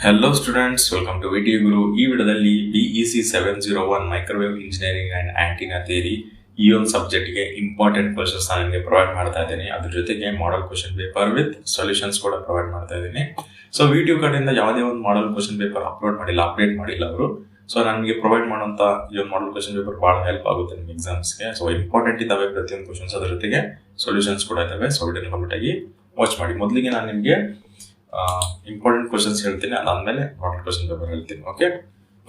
Hello students, welcome to VTU Guru. ಈ ವಿಡಿಯೋದಲ್ಲಿ BEC 701 microwave engineering and antenna theory ಈ ಒಂದು ಸಬ್ಜೆಕ್ಟ್ಗೆ ಇಂಪಾರ್ಟೆಂಟ್ ಕ್ವಶನ್ಸ್ ನಾನು ನಿಮಗೆ ಪ್ರೊವೈಡ್ ಮಾಡ್ತಾ ಇದ್ದೀನಿ. ಅದ್ರ ಜೊತೆಗೆ model question paper with solutions ಕೂಡ ಪ್ರೊವೈಡ್ ಮಾಡ್ತಾ ಇದ್ದೀನಿ. ಸೊ ವಿಡಿಯೋ ಕಡೆಯಿಂದ ಯಾವುದೇ ಒಂದು ಮಾಡೆಲ್ ಕ್ವಶನ್ ಪೇಪರ್ ಅಪ್ಡೇಟ್ ಮಾಡಿಲ್ಲ ಅವರು. ಸೊ ನನಗೆ ಪ್ರೊವೈಡ್ ಮಾಡುವಂತ ಈ ಒಂದು ಮಾಡೆಲ್ ಕ್ವಶನ್ ಪೇಪರ್ ಬಹಳ ಹೆಲ್ಪ್ ಆಗುತ್ತೆ ನಿಮ್ಮ ಎಕ್ಸಾಮ್ಸ್ಗೆ. ಸೊ ಇಂಪಾರ್ಟೆಂಟ್ ಇದಾವೆ ಪ್ರತಿಯೊಂದು ಕ್ವಶನ್ಸ್, ಅದ್ರ ಜೊತೆಗೆ ಸೊಲ್ಯೂಷನ್ಸ್ ಕೂಡ ಇದಾವೆ. ಸೊ ವಿಡಿಯೋ ಕಂಪ್ಲೀಟ್ ಆಗಿ ವಾಚ್ ಮಾಡಿ. ಮೊದಲಿಗೆ ನಾನು ನಿಮಗೆ ಇಂಪಾರ್ಟೆಂಟ್ ಕ್ವಶನ್ಸ್ ಹೇಳ್ತೀನಿ, ಅದಾದ್ಮೇಲೆ ಮಾಡೆಲ್ ಕ್ವಶನ್ ಪೇಪರ್ ಹೇಳ್ತೀನಿ. Okay,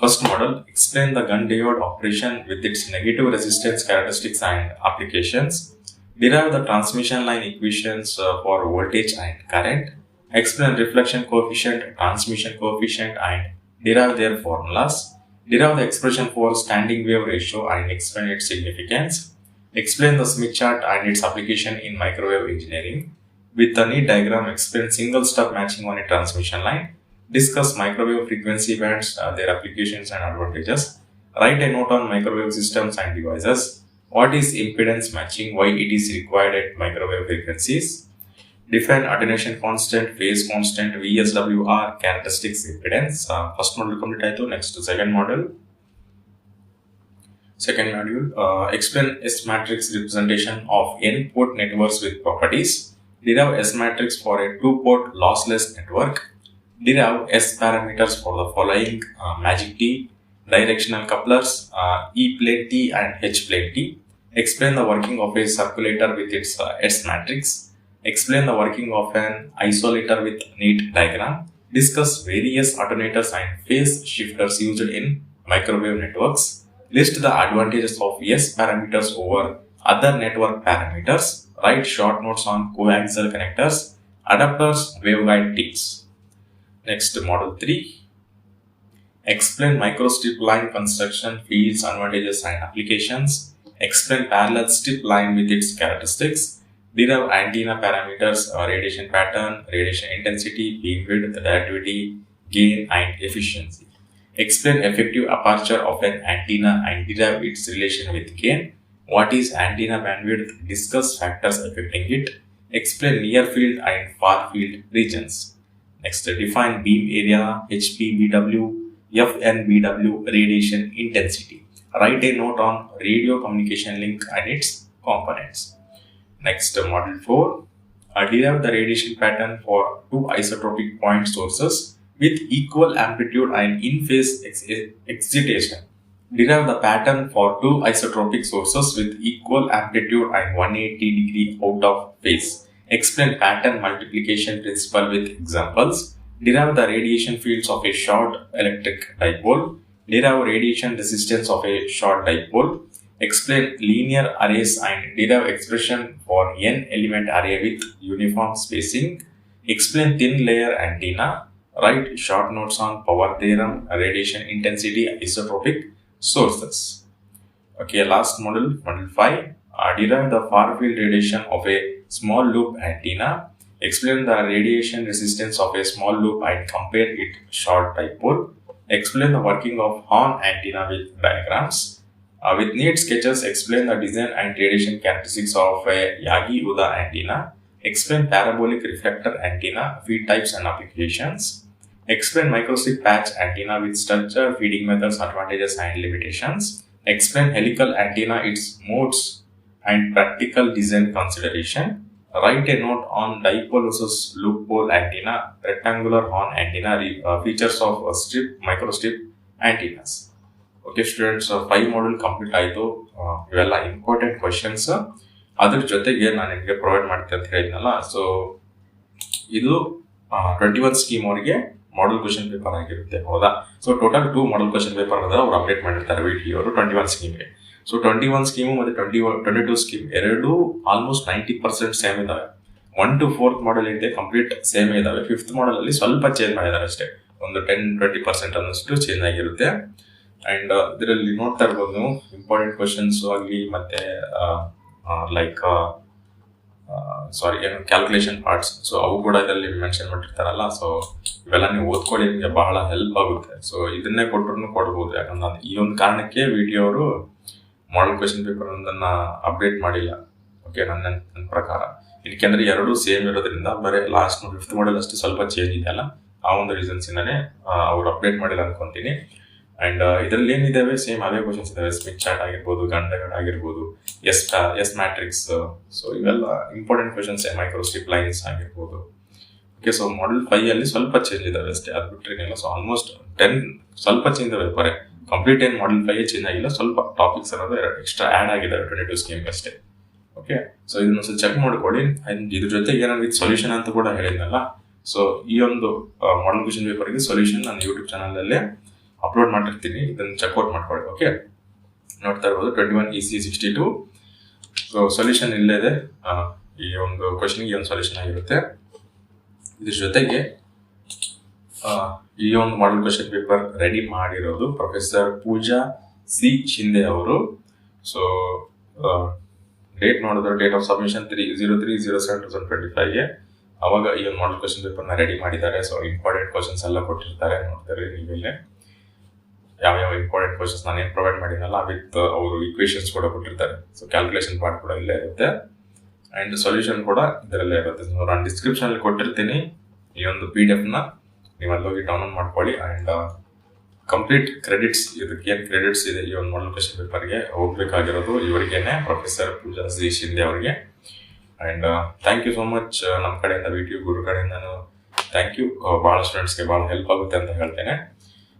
first model, explain the gun diode operation with its negative resistance characteristics and applications. Derive the transmission line equations for voltage and current. Explain reflection coefficient, transmission coefficient and derive their formulas. Derive the expression for standing wave ratio and explain its significance. Explain the Smith chart and its application in microwave engineering. With the neat diagram, explain single step matching on a transmission line. Discuss microwave frequency bands, their applications and advantages. Write a note on microwave systems and devices. What is impedance matching? Why it is required at microwave frequencies? Define attenuation constant, phase constant, VSWR, characteristics, impedance. First module complete ಆಯಿತು. Next second module. Explain S matrix representation of n-port networks with properties. Derive S matrix for a 2-port lossless network. Derive S parameters for the following: magic T, directional couplers, E plane T and H plane T. Explain the working of a circulator with its S matrix. Explain the working of an isolator with neat diagram. Discuss various alternators and phase shifters used in microwave networks. List the advantages of S parameters over other network parameters. Write short notes on coaxial connectors, adapters, waveguide tips. Next, model 3. Explain microstrip line construction, fields, advantages and applications. Explain parallel strip line with its characteristics. Derive antenna parameters, radiation pattern, radiation intensity, beam width, directivity, gain and efficiency. Explain effective aperture of an antenna and derive its relation with gain. What is antenna bandwidth? Discuss factors affecting it. Explain near field and far field regions. Next, define beam area, HPBW, FNBW, radiation intensity. Write a note on radio communication link and its components. Next, model 4. Derive the radiation pattern for two isotropic point sources with equal amplitude and in-phase excitation. Derive the pattern for two isotropic sources with equal amplitude and 180 degree out of phase. Explain pattern multiplication principle with examples. Derive the radiation fields of a short electric dipole. Derive radiation resistance of a short dipole. Explain linear arrays and derive expression for n element array with uniform spacing. Explain thin layer antenna. Write short notes on power theorem, radiation intensity, isotropic sources. Okay, last model, model 5. Derive the far field radiation of a small loop antenna. Explain the radiation resistance of a small loop and compare it short dipole. Explain the working of horn antenna with diagrams. With neat sketches, explain the design and radiation characteristics of a Yagi-Uda antenna. Explain parabolic reflector antenna, feed types and applications. Explain microstrip patch antenna with structure, feeding methods, advantages and limitations. Explain helical antenna, its modes and practical design consideration. Write a note on dipole versus loop pole antenna, rectangular horn antenna, features of microstrip antennas. Okay students, 5 model complete ಆಯಿತು. ಇವೆಲ್ಲ important questions, ಅದ್ರ ಜೊತೆಗೆ ನಾನು ನಿಮಗೆ provide ಮಾಡ್ತೀನಿ ಅಂತ ಹೇಳಿದ್ನಲ್ಲ. So ಇದು 21 ಸ್ಕೀಮ್ ಅವರಿಗೆ ಮಾಡಲ್ ಕ್ವಶನ್ ಪೇಪರ್ ಆಗಿರುತ್ತೆ, ಹೌದಾ? So total 2 model question paper ಅದ ಅವ್ರು ಅಪ್ಡೇಟ್ ಮಾಡಿರ್ತಾರೆ VTU ಅವರು 21 ಸ್ಕೀಮ್ಗೆ. ಸೊ 21 ಸ್ಕೀಮು ಮತ್ತು 22 ಸ್ಕೀಮ್ ಎರಡೂ ಆಲ್ಮೋಸ್ಟ್ 90% ಸೇಮ್ ಇದಾವೆ. 1 to 4th ಮಾಡಲ್ ಇದೆ ಕಂಪ್ಲೀಟ್ ಸೇಮ್ ಇದಾವೆ. 5th ಮಾಡಲ್ ಅಲ್ಲಿ ಸ್ವಲ್ಪ ಚೇಂಜ್ ಮಾಡಿದ್ದಾರೆ ಅಷ್ಟೇ, ಒಂದು 10-20% ಅನ್ನಷ್ಟು ಚೇಂಜ್ ಆಗಿರುತ್ತೆ. ಅಂಡ್ ಇದರಲ್ಲಿ ನೋಡ್ತಾ ಇರ್ಬೋದು ನೀವು ಇಂಪಾರ್ಟೆಂಟ್ ಕ್ವಶನ್ಸ್ ಆಗಲಿ ಮತ್ತೆ ಕ್ಯಾಲ್ಕುಲೇಷನ್ ಪಾರ್ಟ್ಸ್, ಸೊ ಅವು ಕೂಡ ಇದರಲ್ಲಿ ಮೆನ್ಷನ್ ಮಾಡಿರ್ತಾರಲ್ಲ. ಸೊ ಇವೆಲ್ಲ ನೀವು ಓದ್ಕೊಳ್ಳಿ, ನಿಮಗೆ ಬಹಳ ಹೆಲ್ಪ್ ಆಗುತ್ತೆ. ಸೊ ಇದನ್ನೇ ಕೊಟ್ಟರು ಕೊಡ್ಬೋದು, ಯಾಕಂದ್ರೆ ಈ ಒಂದು ಕಾರಣಕ್ಕೆ VTU ಅವರು ಮಾಡಲ್ ಕ್ವಶನ್ ಪೇಪರ್ ಒಂದನ್ನು ಅಪ್ಡೇಟ್ ಮಾಡಿಲ್ಲ. ಓಕೆ, ನನ್ನ ಪ್ರಕಾರ ಇದಕ್ಕೆಂದ್ರೆ ಎರಡೂ ಸೇಮ್ ಇರೋದ್ರಿಂದ ಬರೀ ಲಾಸ್ಟ್ 5th ಮಾಡಲ್ ಅಷ್ಟು ಸ್ವಲ್ಪ ಚೇಂಜ್ ಇದೆಯಲ್ಲ, ಆ ಒಂದು ರೀಸನ್ಸ್ ಇಂದಾನೆ ಅವ್ರು ಅಪ್ಡೇಟ್ ಮಾಡಿಲ್ಲ ಅನ್ಕೊಂತೀನಿ. ಅಂಡ್ ಇದರಲ್ಲಿ ಏನಿದಾವೆ ಸೇಮ್ ಅವೇ ಕ್ವಶನ್ಸ್ ಇದಾವೆ. ಸ್ಮಿತ್ ಚಾರ್ಟ್ ಆಗಿರ್ಬೋದು, ಗಂಡಗಡ ಆಗಿರ್ಬೋದು, ಎಸ್ ಮ್ಯಾಟ್ರಿಕ್ಸ್. ಸೊ ಇವೆಲ್ಲ ಇಂಪಾರ್ಟೆಂಟ್ ಕ್ವಶನ್ಸ್. ಮೈಕ್ರೋಸ್ಟ್ರಿಪ್ ಲೈನ್ಸ್ ಆಗಿರ್ಬೋದು. ಓಕೆ, ಸೊ ಮಾಡೆಲ್ 5 ಅಲ್ಲಿ ಸ್ವಲ್ಪ ಚೇಂಜ್ ಇದಾವೆ ಅಷ್ಟೇ, ಅದು ಬಿಟ್ಟರೆ ಸೊ ಆಲ್ಮೋಸ್ಟ್ 10 ಸ್ವಲ್ಪ ಚೇಂಜ್ ಇದಾವೆ. ಬರೀ ಕಂಪ್ಲೀಟ್ ಏನು ಮಾಡೆಲ್ 5 ಚೇಂಜ್ ಆಗಿಲ್ಲ, ಸ್ವಲ್ಪ ಟಾಪಿಕ್ಸ್ ಅನ್ನೋದು ಎಕ್ಸ್ಟ್ರಾ ಆಡ್ ಆಗಿದ್ದಾವೆ 22 ಸ್ಕೀಮ್ ಅಷ್ಟೇ. ಓಕೆ, ಸೊ ಇದನ್ನ ಚೆಕ್ ಮಾಡ್ಕೊಳ್ಳಿ. ಅಂಡ್ ಇದ್ರ ಜೊತೆಗೆ ಏನಾದ್ರು ವಿತ್ ಸೊಲ್ಯೂಷನ್ ಅಂತ ಕೂಡ ಹೇಳಿದ್ನಲ್ಲ. ಸೊ ಈ ಒಂದು ಮಾಡೆಲ್ ಕ್ವಶನ್ ಪೇಪರ್ಗೆ ಸೊಲ್ಯೂಷನ್ ನಾನು ಯೂಟ್ಯೂಬ್ ಚಾನಲಲ್ಲೇ ಅಪ್ಲೋಡ್ ಮಾಡಿರ್ತೀನಿ, ಇದನ್ನು ಚೆಕ್ಔಟ್ ಮಾಡ್ಕೊಳ್ಳಿ. ಓಕೆ, ನೋಡ್ತಾ ಇರ್ಬೋದು 21 EC 62. ಸೊ ಸೊಲ್ಯೂಷನ್ ಇಲ್ಲೇ ಇದೆ. ಈ ಒಂದು ಕ್ವಶನ್ಗೆ ಒಂದು ಸೊಲ್ಯೂಷನ್ ಆಗಿರುತ್ತೆ. ಇದ್ರ ಜೊತೆಗೆ ಈ ಒಂದು ಮಾಡೆಲ್ ಕ್ವಶನ್ ಪೇಪರ್ ರೆಡಿ ಮಾಡಿರೋದು ಪ್ರೊಫೆಸರ್ ಪೂಜಾ ಸಿ ಶಿಂದೆ ಅವರು. ಸೊ ಡೇಟ್ ನೋಡಿದ್ರೆ ಡೇಟ್ ಆಫ್ ಸಬ್ಮಿಷನ್ 03/07/2025ಗೆ ಅವಾಗ ಈ ಒಂದು ಮಾಡೆಲ್ ಕ್ವಶನ್ ಪೇಪರ್ನ ರೆಡಿ ಮಾಡಿದ್ದಾರೆ. ಸೊ ಇಂಪಾರ್ಟೆಂಟ್ ಕ್ವಶನ್ಸ್ ಎಲ್ಲ ಕೊಟ್ಟಿರ್ತಾರೆ, ನೋಡ್ತಾರೆ ನೀವಿಲ್ಲೇ ಯಾವ ಇಂಪಾರ್ಟೆಂಟ್ ಕ್ವಶನ್ಸ್ ನಾನು ಏನು ಪ್ರೊವೈಡ್ ಮಾಡಿದ್ನಲ್ಲ ವಿತ್ ಅವರು ಈಕ್ವೇಷನ್ಸ್ ಕೂಡ ಕೊಟ್ಟಿರ್ತಾರೆ. ಸೊ ಕ್ಯಾಲ್ಕುಲೇಷನ್ ಪಾರ್ಟ್ ಕೂಡ ಇಲ್ಲೇ ಇರುತ್ತೆ ಅಂಡ್ ಸೊಲ್ಯೂಷನ್ ಕೂಡ ಇದರಲ್ಲೇ ಇರುತ್ತೆ. ಸೊ ನಾನು ಡಿಸ್ಕ್ರಿಪ್ಷನ್ ಅಲ್ಲಿ ಕೊಟ್ಟಿರ್ತೀನಿ ಈ ಒಂದು PDF-ನ, ನೀವು ಅಲ್ಲೋಗಿ ಡೌನ್ಲೋಡ್ ಮಾಡ್ಕೊಳ್ಳಿ. ಅಂಡ್ ಕಂಪ್ಲೀಟ್ ಕ್ರೆಡಿಟ್ಸ್, ಇದಕ್ಕೆ ಏನು ಕ್ರೆಡಿಟ್ಸ್ ಇದೆ ಈ ಒಂದು ಮಾಡೆಲ್ ಕ್ವಶನ್ ಪೇಪರ್ಗೆ ಹೋಗ್ಬೇಕಾಗಿರೋದು ಇವರಿಗೇನೆ, ಪ್ರೊಫೆಸರ್ ಪೂಜಾ ಸಿ ಶಿಂದೆ ಅವರಿಗೆ. And thank you so much. ನಮ್ಮ ಕಡೆಯಿಂದ ವಿಟಿಯು ಗುರು ಕಡೆಯಿಂದನು ಥ್ಯಾಂಕ್ ಯು. ಭಾಳ ಸ್ಟೂಡೆಂಟ್ಸ್ಗೆ ಭಾಳ ಹೆಲ್ಪ್ ಆಗುತ್ತೆ ಅಂತ ಹೇಳ್ತೇನೆ.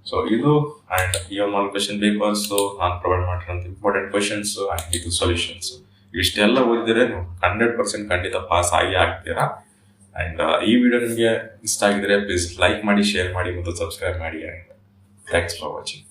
ಸೊ ಇದು ಅಂಡ್ ಈ ಒಂದು ಮಾಡೆಲ್ ಕ್ವಶನ್ ಪೇಪರ್ಸ್ ನಾನು ಪ್ರೊವೈಡ್ ಮಾಡಿರೋಂಥ ಇಂಪಾರ್ಟೆಂಟ್ ಕ್ವಶನ್ಸ್ ಅಂಡ್ ಇದು ಸೊಲ್ಯೂಷನ್ಸ್. ಇಷ್ಟೆಲ್ಲ ಓದಿದ್ರೆ ನೀವು 100% ಖಂಡಿತ ಪಾಸ್ ಆಗ್ತೀರಾ. ಅಂಡ್ ಈ ವಿಡಿಯೋ ನಿಮಗೆ ಇಷ್ಟ ಆಗಿದ್ರೆ ಪ್ಲೀಸ್ ಲೈಕ್ ಮಾಡಿ, ಶೇರ್ ಮಾಡಿ ಮತ್ತು ಸಬ್ಸ್ಕ್ರೈಬ್ ಮಾಡಿ. And thanks for watching.